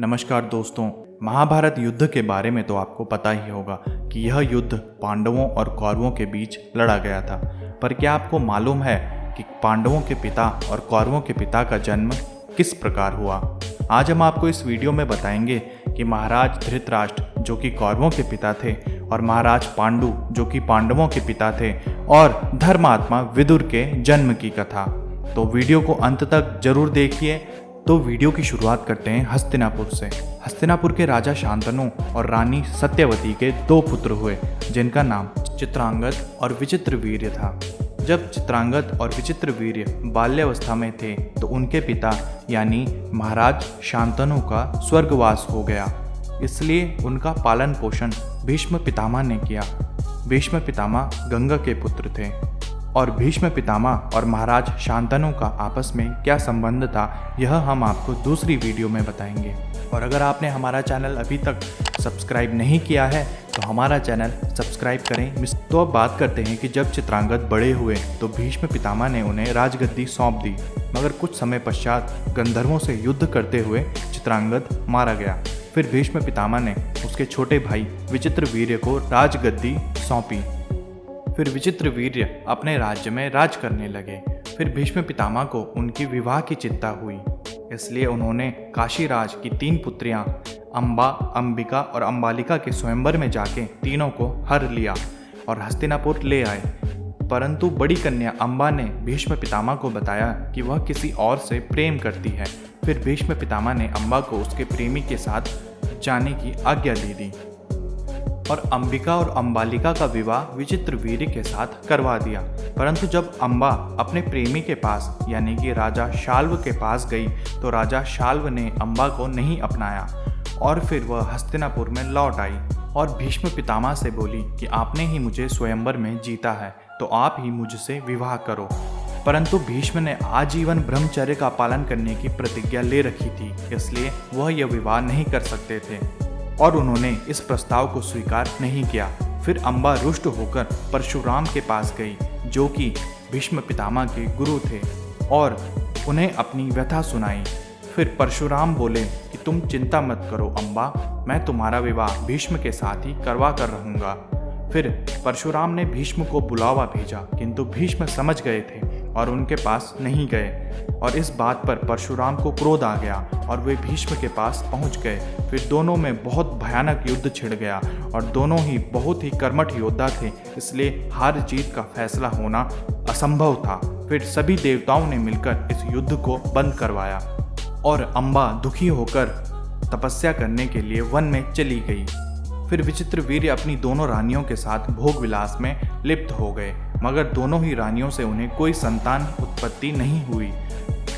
नमस्कार दोस्तों, महाभारत युद्ध के बारे में तो आपको पता ही होगा कि यह युद्ध पांडवों और कौरवों के बीच लड़ा गया था। पर क्या आपको मालूम है कि पांडवों के पिता और कौरवों के पिता का जन्म किस प्रकार हुआ? आज हम आपको इस वीडियो में बताएंगे कि महाराज धृतराष्ट्र जो कि कौरवों के पिता थे और महाराज पांडु जो कि पांडवों के पिता थे और धर्मात्मा विदुर के जन्म की कथा। तो वीडियो को अंत तक जरूर देखिए। तो वीडियो की शुरुआत करते हैं हस्तिनापुर से। हस्तिनापुर के राजा शांतनु और रानी सत्यवती के दो पुत्र हुए जिनका नाम चित्रांगद और विचित्रवीर्य था। जब चित्रांगद और विचित्रवीर्य बाल्यावस्था में थे तो उनके पिता यानी महाराज शांतनु का स्वर्गवास हो गया, इसलिए उनका पालन पोषण भीष्म पितामह ने किया। भीष्म पितामह गंगा के पुत्र थे और भीष्म पितामह और महाराज शांतनु का आपस में क्या संबंध था यह हम आपको दूसरी वीडियो में बताएंगे। और अगर आपने हमारा चैनल अभी तक सब्सक्राइब नहीं किया है तो हमारा चैनल सब्सक्राइब करें। तो अब बात करते हैं कि जब चित्रांगद बड़े हुए तो भीष्म पितामह ने उन्हें राजगद्दी सौंप दी, मगर कुछ समय पश्चात गंधर्वों से युद्ध करते हुए चित्रांगद मारा गया। फिर भीष्म पितामह ने उसके छोटे भाई विचित्रवीर्य को राजगद्दी सौंपी। फिर विचित्रवीर्य अपने राज्य में राज करने लगे। फिर भीष्म पितामह को उनकी विवाह की चिंता हुई, इसलिए उन्होंने काशीराज की 3 पुत्रियां अंबा, अंबिका और अंबालिका के स्वयंवर में जाके तीनों को हर लिया और हस्तिनापुर ले आए। परंतु बड़ी कन्या अंबा ने भीष्म पितामह को बताया कि वह किसी और से प्रेम करती है। फिर भीष्म पितामह ने अंबा को उसके प्रेमी के साथ जाने की आज्ञा दे दी और अंबिका और अंबालिका का विवाह विचित्रवीर्य के साथ करवा दिया। परंतु जब अंबा अपने प्रेमी के पास यानी कि राजा शाल्व के पास गई तो राजा शाल्व ने अंबा को नहीं अपनाया और फिर वह हस्तिनापुर में लौट आई और भीष्म पितामह से बोली कि आपने ही मुझे स्वयंवर में जीता है तो आप ही मुझसे विवाह करो। परंतु भीष्म ने आजीवन ब्रह्मचर्य का पालन करने की प्रतिज्ञा ले रखी थी, इसलिए वह यह विवाह नहीं कर सकते थे और उन्होंने इस प्रस्ताव को स्वीकार नहीं किया। फिर अंबा रुष्ट होकर परशुराम के पास गई जो कि भीष्म पितामह के गुरु थे और उन्हें अपनी व्यथा सुनाई। फिर परशुराम बोले कि तुम चिंता मत करो अंबा, मैं तुम्हारा विवाह भीष्म के साथ ही करवा कर रहूँगा। फिर परशुराम ने भीष्म को बुलावा भेजा, किंतु भीष्म समझ गए थे और उनके पास नहीं गए और इस बात पर परशुराम को क्रोध आ गया और वे भीष्म के पास पहुंच गए। फिर दोनों में बहुत भयानक युद्ध छिड़ गया और दोनों ही बहुत ही कर्मठ योद्धा थे, इसलिए हार जीत का फैसला होना असंभव था। फिर सभी देवताओं ने मिलकर इस युद्ध को बंद करवाया और अंबा दुखी होकर तपस्या करने के लिए वन में चली गई। फिर विचित्रवीर्य अपनी दोनों रानियों के साथ भोग विलास में लिप्त हो गए, मगर दोनों ही रानियों से उन्हें कोई संतान उत्पत्ति नहीं हुई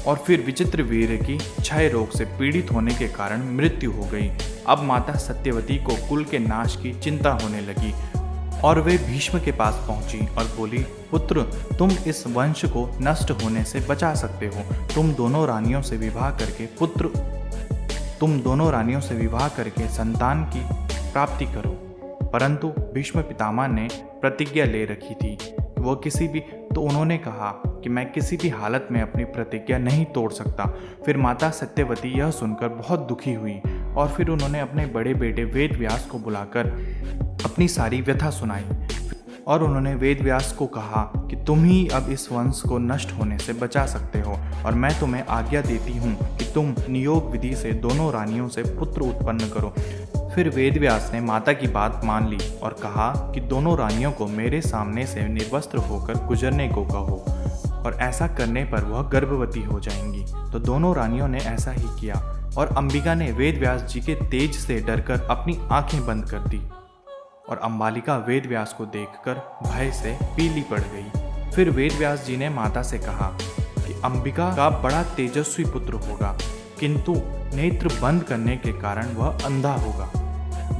और फिर विचित्रवीर्य की क्षय रोग से पीड़ित होने के कारण मृत्यु हो गई। अब माता सत्यवती को कुल के नाश की चिंता होने लगी और वे भीष्म के पास पहुंची और बोली, पुत्र तुम इस वंश को नष्ट होने से बचा सकते हो। तुम दोनों रानियों से विवाह करके संतान की प्राप्ति करो। परंतु भीष्म पितामह ने प्रतिज्ञा ले रखी थी तो उन्होंने कहा कि मैं किसी भी हालत में अपनी प्रतिज्ञा नहीं तोड़ सकता। फिर माता सत्यवती यह सुनकर बहुत दुखी हुई और फिर उन्होंने अपने बड़े बेटे वेदव्यास को बुलाकर अपनी सारी व्यथा सुनाई और उन्होंने वेदव्यास को कहा कि तुम ही अब इस वंश को नष्ट होने से बचा सकते हो और मैं तुम्हें आज्ञा देती हूँ कि तुम नियोग विधि से दोनों रानियों से पुत्र उत्पन्न करो। फिर वेदव्यास ने माता की बात मान ली और कहा कि दोनों रानियों को मेरे सामने से निर्वस्त्र होकर गुजरने को कहो और ऐसा करने पर वह गर्भवती हो जाएंगी। तो दोनों रानियों ने ऐसा ही किया और अंबिका ने वेदव्यास जी के तेज से डरकर अपनी आंखें बंद कर दी और अंबालिका वेदव्यास को देखकर भय से पीली पड़ गई। फिर वेदव्यास जी ने माता से कहा कि अंबिका का बड़ा तेजस्वी पुत्र होगा, किंतु नेत्र बंद करने के कारण वह अंधा होगा,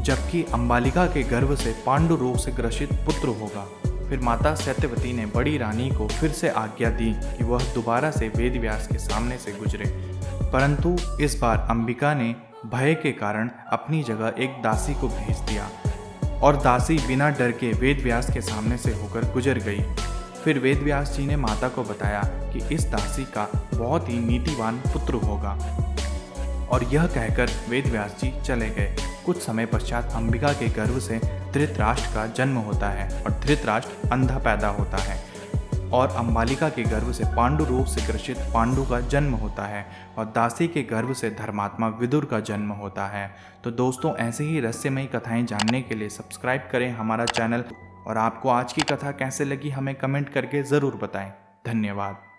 जबकि अंबालिका के गर्भ से पांडु रोग से ग्रसित पुत्र होगा। फिर माता सत्यवती ने बड़ी रानी को फिर से आज्ञा दी कि वह दोबारा से वेदव्यास के सामने से गुजरे, परंतु इस बार अंबिका ने भय के कारण अपनी जगह एक दासी को भेज दिया और दासी बिना डर के वेदव्यास के सामने से होकर गुजर गई। फिर वेदव्यास जी ने माता को बताया कि इस दासी का बहुत ही नीतिवान पुत्र होगा और यह कहकर वेदव्यास जी चले गए। कुछ समय पश्चात अंबिका के गर्भ से धृतराष्ट्र का जन्म होता है और धृतराष्ट्र अंधा पैदा होता है और अंबालिका के गर्भ से पांडु रोग से ग्रसित पांडु का जन्म होता है और दासी के गर्भ से धर्मात्मा विदुर का जन्म होता है। तो दोस्तों, ऐसे ही रहस्यमयी कथाएं जानने के लिए सब्सक्राइब करें हमारा चैनल और आपको आज की कथा कैसे लगी हमें कमेंट करके ज़रूर बताएं। धन्यवाद।